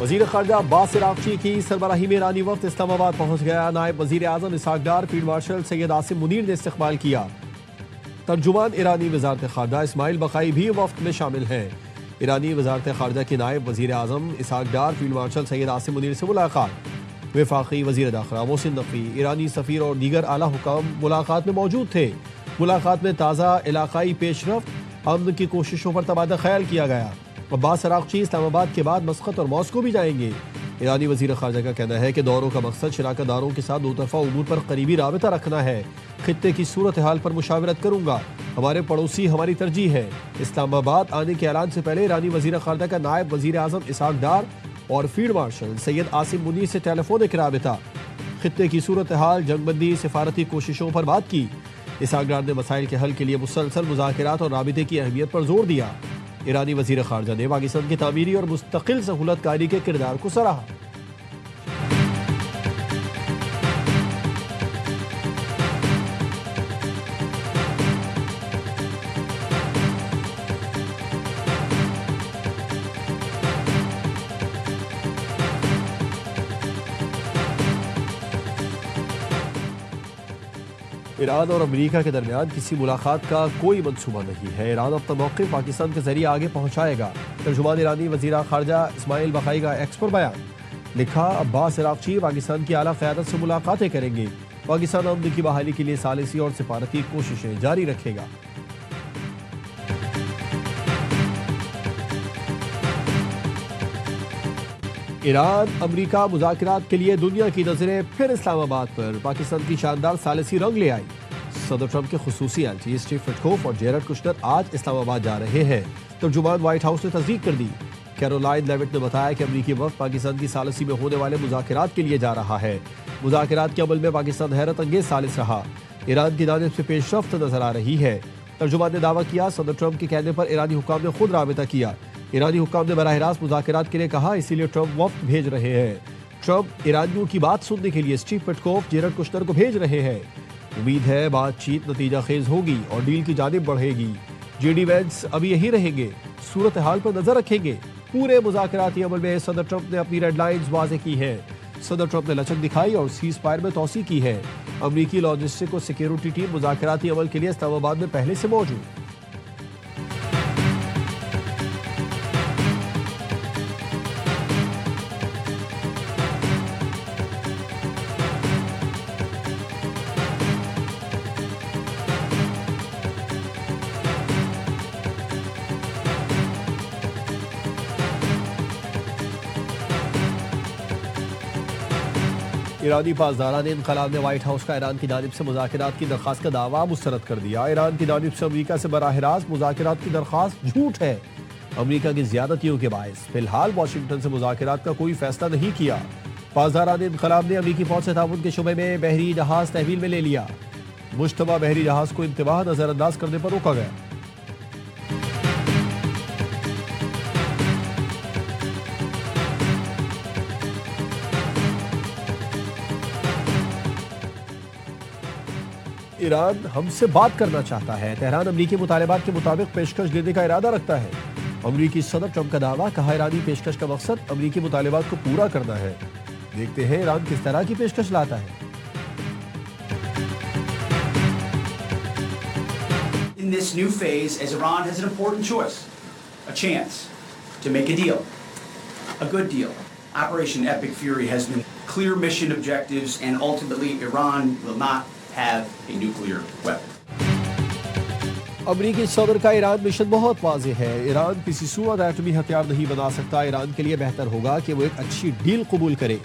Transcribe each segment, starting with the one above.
وزیر خارجہ عباس عراقچی کی سربراہی میں ایرانی وفد اسلام آباد پہنچ گیا۔ نائب وزیر اعظم اسحاق ڈار، فیلڈ مارشل سید عاصم منیر نے استقبال کیا۔ ترجمان ایرانی وزارت خارجہ اسماعیل بقائی بھی وفد میں شامل ہیں۔ ایرانی وزارت خارجہ کے نائب وزیر اعظم اسحاق ڈار، فیلڈ مارشل سید عاصم منیر سے ملاقات۔ وفاقی وزیر داخلہ محسن نقوی، ایرانی سفیر اور دیگر اعلیٰ حکام ملاقات میں موجود تھے۔ ملاقات میں تازہ علاقائی پیش رفت، امن کی کوششوں پر تبادلہ خیال کیا گیا۔ عباس عراقچی اسلام آباد کے بعد مسقط اور ماسکو بھی جائیں گے۔ ایرانی وزیر خارجہ کا کہنا ہے کہ دوروں کا مقصد شراکت داروں کے ساتھ دو طرفہ امور پر قریبی رابطہ رکھنا ہے۔ خطے کی صورتحال پر مشاورت کروں گا، ہمارے پڑوسی ہماری ترجیح ہے۔ اسلام آباد آنے کے اعلان سے پہلے ایرانی وزیر خارجہ کا نائب وزیر اعظم اسحاق ڈار اور فیلڈ مارشل سید عاصم منیر سے ٹیلیفونک رابطہ، خطے کی صورتحال، جنگ بندی، سفارتی کوششوں پر بات کی۔ اسحاق ڈار نے مسائل کے حل کے لیے مسلسل مذاکرات اور رابطے کی اہمیت پر زور دیا۔ ایرانی وزیر خارجہ نے پاکستان کی تعمیری اور مستقل سہولت کاری کے کردار کو سراہا۔ ایران اور امریکہ کے درمیان کسی ملاقات کا کوئی منصوبہ نہیں ہے۔ ایران اپنا موقف پاکستان کے ذریعے آگے پہنچائے گا۔ ترجمان ایرانی وزیر خارجہ اسماعیل بقائی کا ایکس پر بیان۔ لکھا، عباس عراقچی پاکستان کی اعلیٰ قیادت سے ملاقاتیں کریں گے۔ پاکستان امن کی بحالی کے لیے ثالثی اور سفارتی کوششیں جاری رکھے گا۔ ایران امریکہ مذاکرات کے لیے دنیا کی نظریں پھر اسلام آباد پر، پاکستان کی شاندار ثالثی رنگ لے آئی۔ صدر ٹرمپ کے خصوصی ایلچی اسٹیو وٹکوف اور جیرڈ کشنر آج اسلام آباد جا رہے ہیں۔ ترجمان وائٹ ہاؤس نے تصدیق کر دی۔ کیرولائن لیوٹ نے بتایا کہ امریکی وفد پاکستان کی ثالثی میں ہونے والے مذاکرات کے لیے جا رہا ہے۔ مذاکرات کے عمل میں پاکستان حیرت انگیز ثالث رہا۔ ایران کی جانب سے پیش رفت نظر آ رہی ہے۔ ترجمان نے دعویٰ کیا، صدر ٹرمپ کے کہنے پر ایرانی حکام نے خود رابطہ کیا۔ ایرانی حکام نے براہ راست مذاکرات کے لیے کہا، اسی لیے ٹرمپ وفد بھیج رہے ہیں۔ ٹرمپ ایرانیوں کی بات سننے کے لیے اسٹیو وٹکوف، جیرڈ کشنر کو بھیج رہے ہیں۔ امید ہے بات چیت نتیجہ خیز ہوگی اور ڈیل کی جانب بڑھے گی۔ جے ڈی وینس ابھی یہی رہیں گے، صورتحال پر نظر رکھیں گے۔ پورے مذاکراتی عمل میں صدر ٹرمپ نے اپنی ریڈ لائنز واضح کی ہیں۔ صدر ٹرمپ نے لچک دکھائی اور سیز فائر میں توسیع کی ہے۔ امریکی لاجسٹک اور سیکیورٹی ٹیم مذاکراتی عمل کے لیے اسلام آباد میں پہلے سے موجود۔ ایرانی پاسداران انقلاب نے وائٹ ہاؤس کا ایران کی جانب سے مذاکرات کی درخواست کا دعویٰ مسترد کر دیا۔ ایران کی جانب سے امریکہ سے براہ راست مذاکرات کی درخواست جھوٹ ہے۔ امریکہ کی زیادتیوں کے باعث فی الحال واشنگٹن سے مذاکرات کا کوئی فیصلہ نہیں کیا۔ پاسداران انقلاب نے امریکی فوج سے تعاون کے شعبے میں بحری جہاز تحویل میں لے لیا۔ مشتبہ بحری جہاز کو انتباہ نظر انداز کرنے پر روکا گیا۔ ایران ہم سے بات کرنا چاہتا ہے، تہران امریکی مطالبات کے مطابق پیشکش دینے کا ارادہ رکھتا ہے۔ امریکی صدر ٹرمپ کا دعویٰ، کہا ایرانی پیشکش کا مقصد امریکی مطالبات کو پورا کرنا ہے۔ دیکھتے ہیں ایران کس طرح کی پیشکش لاتا ہے۔ In this new phase, as Iran has an important choice, a chance to make a deal, a good deal. Operation Epic Fury has been clear mission objectives, and ultimately Iran will not have a nuclear weapon. امریکی صدر کا Iran mission بہت واضح ہے۔ ایران کسی صورت ایٹمی ہتھیار نہیں بنا سکتا۔ ایران کے لیے بہتر ہوگا کہ وہ ایک اچھی ڈیل قبول کرے۔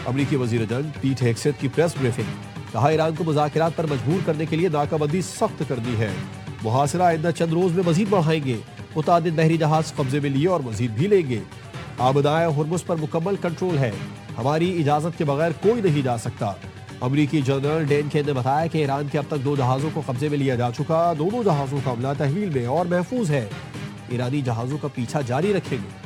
امریکی وزیر جنگ پیٹ ہیگسیت کی پریس بریفنگ، کہا ایران کو مذاکرات پر مجبور کرنے کے لیے ناکہ بندی سخت کر دی ہے۔ محاصرہ آئندہ چند روز میں مزید بڑھائیں گے۔ متعدد بحری جہاز قبضے میں لیے اور مزید بھی لیں گے۔ آبدائے ہرمز پر مکمل کنٹرول ہے۔ ہماری اجازت کے بغیر کوئی نہیں جا سکتا۔ امریکی جنرل ڈین کین نے بتایا کہ ایران کے اب تک 2 جہازوں کو قبضے میں لیا جا چکا، دونوں جہازوں کا عملہ تحویل میں اور محفوظ ہے۔ ایرانی جہازوں کا پیچھا جاری رکھیں گے۔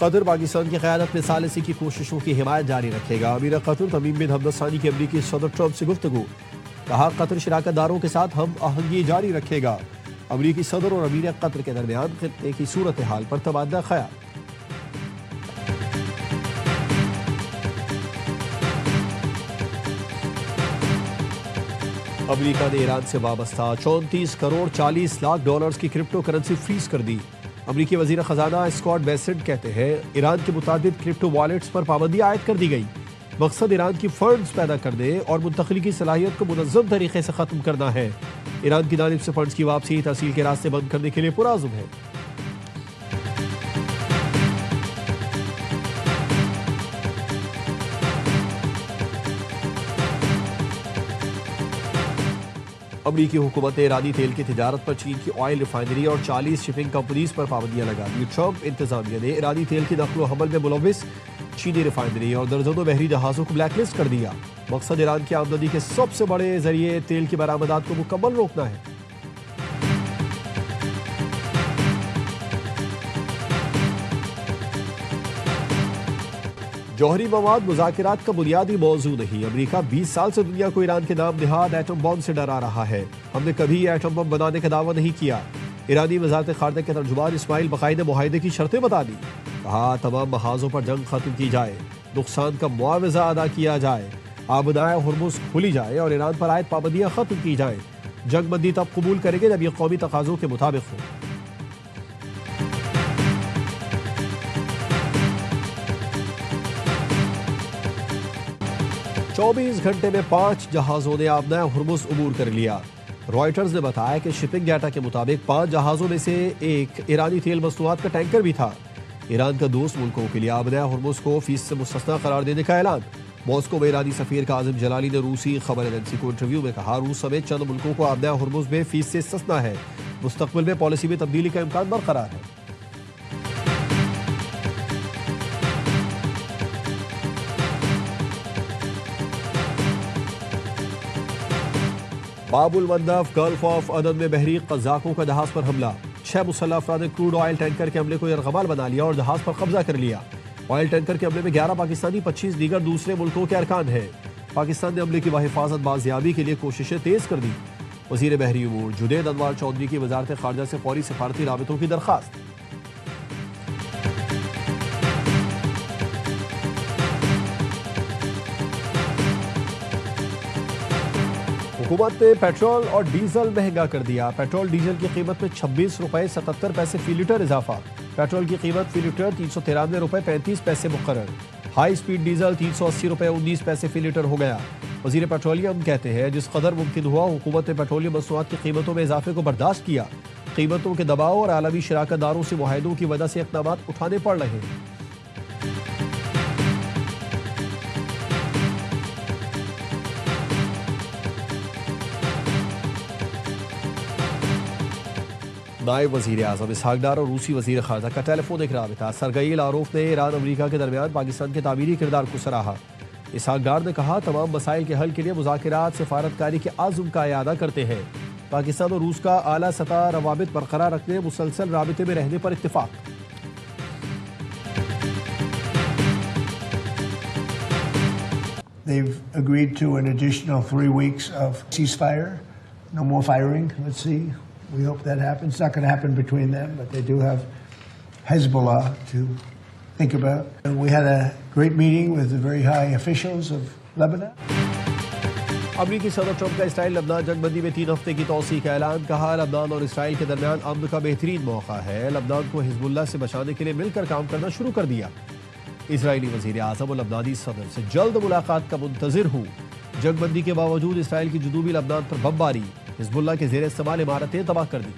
قطر پاکستان کی قیادت میں ثالثی کی کوششوں کی حمایت جاری رکھے گا۔ امیر قطر تمیم بن حمد الثانی کی امریکی صدر ٹرمپ سے گفتگو، کہا قطر شراکت داروں کے ساتھ ہم آہنگی جاری رکھے گا۔ امریکی صدر اور امیر قطر کے درمیان خطے کی صورتحال پر تبادلہ خیال۔ امریکہ نے ایران سے وابستہ 34 کروڑ 40 لاکھ ڈالرز کی کرپٹو کرنسی فریز کر دی۔ امریکی وزیر خزانہ اسکاٹ بیسنٹ کہتے ہیں ایران کے متعدد کرپٹو والیٹس پر پابندی عائد کر دی گئی۔ مقصد ایران کی فنڈز پیدا کرنے اور منتقلی کی صلاحیت کو منظم طریقے سے ختم کرنا ہے۔ ایران کی جانب سے فنڈز کی واپسی تحصیل کے راستے بند کرنے کے لیے پرعزم ہے۔ امریکی حکومت نے ایرانی تیل کی تجارت پر چین کی آئل ریفائنری اور 40 شپنگ کمپنیز پر پابندیاں لگا دی۔ ٹرمپ انتظامیہ نے ایرانی تیل کی نقل و حمل میں ملوث چینی ریفائنری اور درجنوں بحری جہازوں کو بلیک لسٹ کر دیا۔ مقصد ایران کی آمدنی کے سب سے بڑے ذریعے تیل کی برآمدات کو مکمل روکنا ہے۔ جوہری مواد مذاکرات کا بنیادی موضوع نہیں۔ امریکہ 20 سال سے دنیا کو ایران کے نام نہاد ایٹم بم سے ڈرا رہا ہے۔ ہم نے کبھی ایٹم بم بنانے کا دعویٰ نہیں کیا۔ ایرانی وزارت خارجہ کے ترجمان اسماعیل بقائی نے معاہدے کی شرطیں بتا دی۔ کہا تمام محاذوں پر جنگ ختم کی جائے، نقصان کا معاوضہ ادا کیا جائے، آبدائے ہرمز کھولی جائے اور ایران پر عائد پابندیاں ختم کی جائیں۔ جنگ بندی تب قبول کریں گے جب یہ قومی تقاضوں کے مطابق ہو۔ 24 گھنٹے میں 5 جہازوں نے آبنائے ہرمز عبور کر لیا۔ رائٹرز نے بتایا کہ شپنگ ڈیٹا کے مطابق 5 جہازوں میں سے ایک ایرانی تیل مصنوعات کا ٹینکر بھی تھا۔ ایران کا دوست ملکوں کے لیے آبنائے ہرمز کو فیس سے مستثنیٰ قرار دینے کا اعلان۔ ماسکو میں ایرانی سفیر کاظم جلالی نے روسی خبر ایجنسی کو انٹرویو میں کہا روس سمیت چند ملکوں کو آبنائے ہرمز میں فیس سے استثناء ہے۔ مستقبل میں پالیسی میں تبدیلی کا امکان برقرار ہے۔ باب المندب گلف آف عدن میں بحری قزاقوں کا جہاز پر حملہ۔ 6 مسلح افراد نے کروڈ آئل ٹینکر کے حملے کو یرغمال بنا لیا اور جہاز پر قبضہ کر لیا۔ آئل ٹینکر کے حملے میں 11 پاکستانی 25 دیگر دوسرے ملکوں کے ارکان ہیں۔ پاکستان نے حملے کی بحفاظت بازیابی کے لیے کوششیں تیز کر دی۔ وزیر بحری امور جنید انوار چودھری کی وزارت خارجہ سے فوری سفارتی رابطوں کی درخواست۔ حکومت نے پیٹرول اور ڈیزل مہنگا کر دیا۔ پیٹرول ڈیزل کی قیمت میں 26 روپے 77 پیسے فی لیٹر اضافہ۔ پیٹرول کی قیمت فی لیٹر 393 روپے 35 پیسے مقرر۔ ہائی سپیڈ ڈیزل 380 روپے 19 پیسے فی لیٹر ہو گیا۔ وزیر پیٹرولیم کہتے ہیں جس قدر ممکن ہوا حکومت نے پیٹرولیم مصنوعات کی قیمتوں میں اضافے کو برداشت کیا۔ قیمتوں کے دباؤ اور عالمی شراکت داروں سے معاہدوں کی وجہ سے اقدامات اٹھانے پڑ رہے ہیں۔ نائب وزیر اعظم اسحاق ڈار اور روسی وزیر خارجہ کا ٹیلی فونک رابطہ۔ سرگئی لاروف نے ایران امریکہ کے درمیان پاکستان کے تعمیری کردار کو سراہا۔ اسحاق ڈار نے کہا تمام مسائل کے حل کے لیے مذاکرات سفارتکاری کے عزم کا اعادہ کرتے ہیں۔ پاکستان اور روس کا اعلیٰ سطح روابط برقرار رکھنے مسلسل رابطے میں رہنے پر اتفاق۔ They've agreed to an additional 3 weeks of ceasefire. No more firing. Let's see. We hope that happens. It's not going to happen between them, but they do have Hezbollah to think about. And we had a great meeting with the very high officials of Lebanon. امریکی صدر Trump کا اسرائیل لبنان جنگ بندی میں 3 ہفتے کی توسیع کا اعلان۔ کہا لبنان اور اسرائیل کے درمیان امن کا بہترین موقع ہے۔ لبنان کو حزب اللہ سے بچانے کے لیے مل کر کام کرنا شروع کر دیا۔ اسرائیلی وزیر اعظم اور لبنانی صدر سے جلد ملاقات کا منتظر ہوں۔ جنگ بندی کے باوجود اسرائیل کی جنوبی لبنان پر بمباری، حزب اللہ کے زیر استعمال عمارتیں تباہ کر دی۔